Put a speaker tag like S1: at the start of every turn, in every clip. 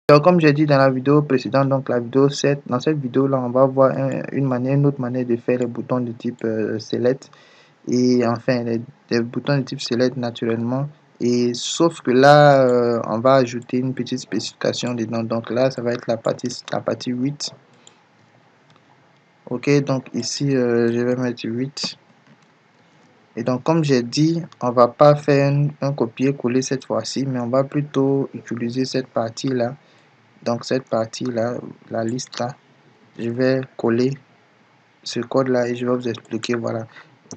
S1: Donc, comme j'ai dit dans la vidéo précédente, donc la vidéo 7, dans cette vidéo-là, on va voir une autre manière de faire les boutons de type Select et enfin les boutons de type Select naturellement. Et sauf que là, on va ajouter une petite spécification dedans. Donc là, ça va être la partie 8. Ok, donc ici, je vais mettre 8. Et donc, comme j'ai dit, on va pas faire un copier-coller cette fois-ci, mais on va plutôt utiliser cette partie-là. Donc, cette partie-là, la liste là, je vais coller ce code-là et je vais vous expliquer. Voilà.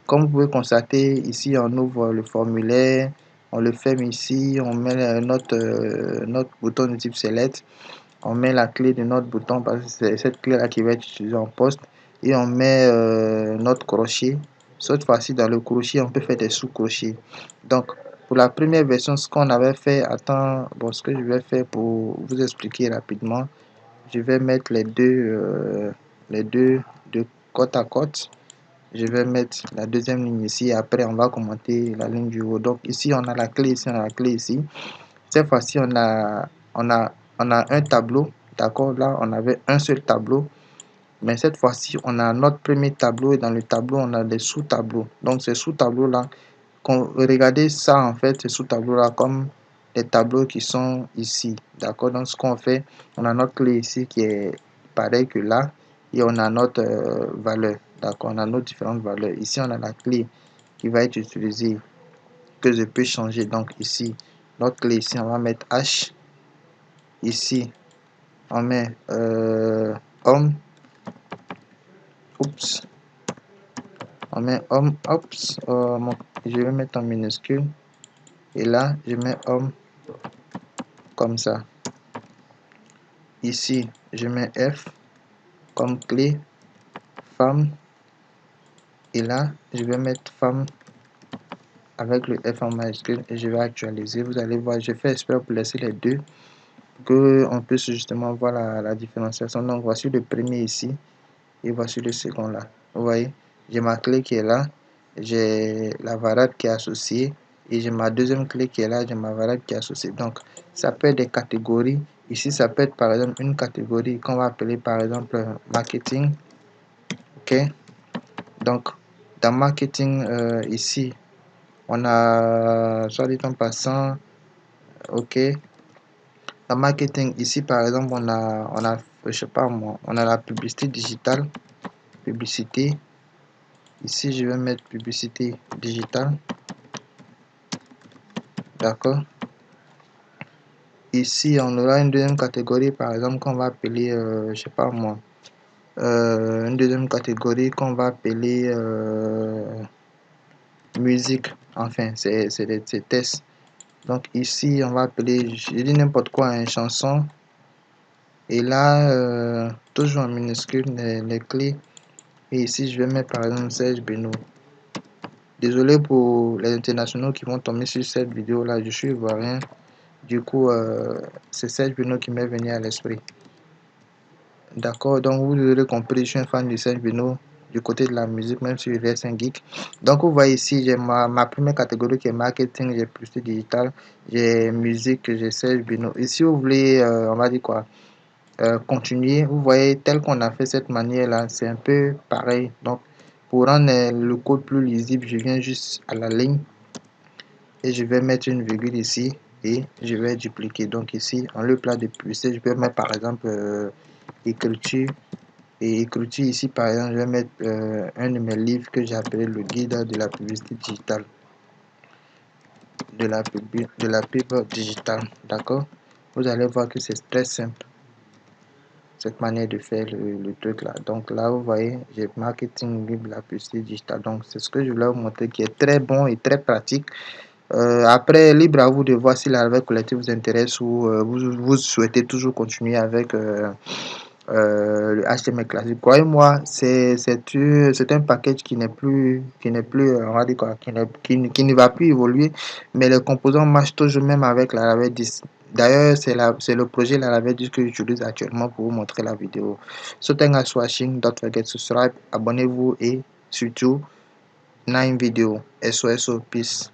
S1: Comme vous pouvez constater, ici, on ouvre le formulaire, on le ferme ici, on met notre bouton de type Select, on met la clé de notre bouton parce que c'est cette clé-là qui va être utilisée en poste et on met notre crochet. Cette fois-ci, dans le crochet, on peut faire des sous-crochets. Donc, pour la première version, ce qu'on avait fait, ce que je vais faire pour vous expliquer rapidement, je vais mettre les deux de côte à côte. Je vais mettre la deuxième ligne ici. Après, on va commenter la ligne du haut. Donc, ici, on a la clé ici, on a la clé ici. Cette fois-ci, on a un tableau. D'accord? Là, on avait un seul tableau. Mais cette fois-ci, on a notre premier tableau et dans le tableau, on a des sous-tableaux. Donc, ces sous-tableaux-là, regardez ça en fait, ces sous-tableaux-là comme les tableaux qui sont ici. D'accord? Donc, ce qu'on fait, on a notre clé ici qui est pareil que là et on a notre valeur. D'accord? On a nos différentes valeurs. Ici, on a la clé qui va être utilisée que je peux changer. Donc, ici, notre clé ici, on va mettre H. Ici, on met homme. Oups. On met homme. Oups. Je vais mettre en minuscule. Et là, je mets homme comme ça. Ici, je mets F comme clé, femme. Et là, je vais mettre femme avec le F en majuscule et je vais actualiser. Vous allez voir, je fais exprès pour laisser les deux, que on puisse justement voir la différenciation. Donc, voici le premier ici et voici le second là. Vous voyez, j'ai ma clé qui est là, j'ai la variable qui est associée et j'ai ma deuxième clé qui est là, j'ai ma variable qui est associée. Donc, ça peut être des catégories. Ici, ça peut être par exemple une catégorie qu'on va appeler par exemple marketing. Ok, donc dans marketing, ici, on a, soit dit en passant, ok, dans marketing, ici par exemple, je sais pas moi, on a la publicité digitale, publicité. Ici, je vais mettre publicité digitale. D'accord. Ici, on aura une deuxième catégorie, par exemple, qu'on va appeler, je sais pas moi, une deuxième catégorie qu'on va appeler musique. Enfin, c'est des tests. Donc ici, on va appeler, je dis n'importe quoi, une chanson. Et là, toujours en minuscule, les clés. Et ici, je vais mettre par exemple Serge Beno. Désolé pour les internationaux qui vont tomber sur cette vidéo là, je suis ivoirien. Du coup, c'est Serge Beno qui m'est venu à l'esprit. D'accord, donc vous aurez compris, je suis un fan de Serge Beno du côté de la musique, même si je reste un geek. Donc vous voyez ici, j'ai ma première catégorie qui est marketing, j'ai plus de digital, j'ai musique, j'ai Serge Beno. Et si vous voulez, on va dire quoi, continuer, vous voyez, tel qu'on a fait cette manière là, c'est un peu pareil. Donc pour rendre le code plus lisible, je viens juste à la ligne et je vais mettre une virgule ici et je vais dupliquer. Donc ici, en le plat de plus, je vais mettre par exemple écriture. Et écriture ici, par exemple, je vais mettre un de mes livres que j'ai appelé le guide de la publicité digitale. De la pub digitale. D'accord? Vous allez voir que c'est très simple, cette manière de faire le truc là. Donc là, vous voyez, j'ai marketing, de la publicité digitale. Donc c'est ce que je voulais vous montrer qui est très bon et très pratique. Après, libre à vous de voir si la réveil collectif vous intéresse ou vous souhaitez toujours continuer avec le HTML classique. Croyez-moi, c'est un package qui n'est plus, on va dire quoi, qui ne va plus évoluer, mais les composants marchent toujours même avec la Laravel 10. D'ailleurs, c'est le projet Laravel 10 que j'utilise actuellement pour vous montrer la vidéo. So thanks for watching, don't forget to subscribe, abonnez-vous et surtout, 9 vidéos. SOSO, peace.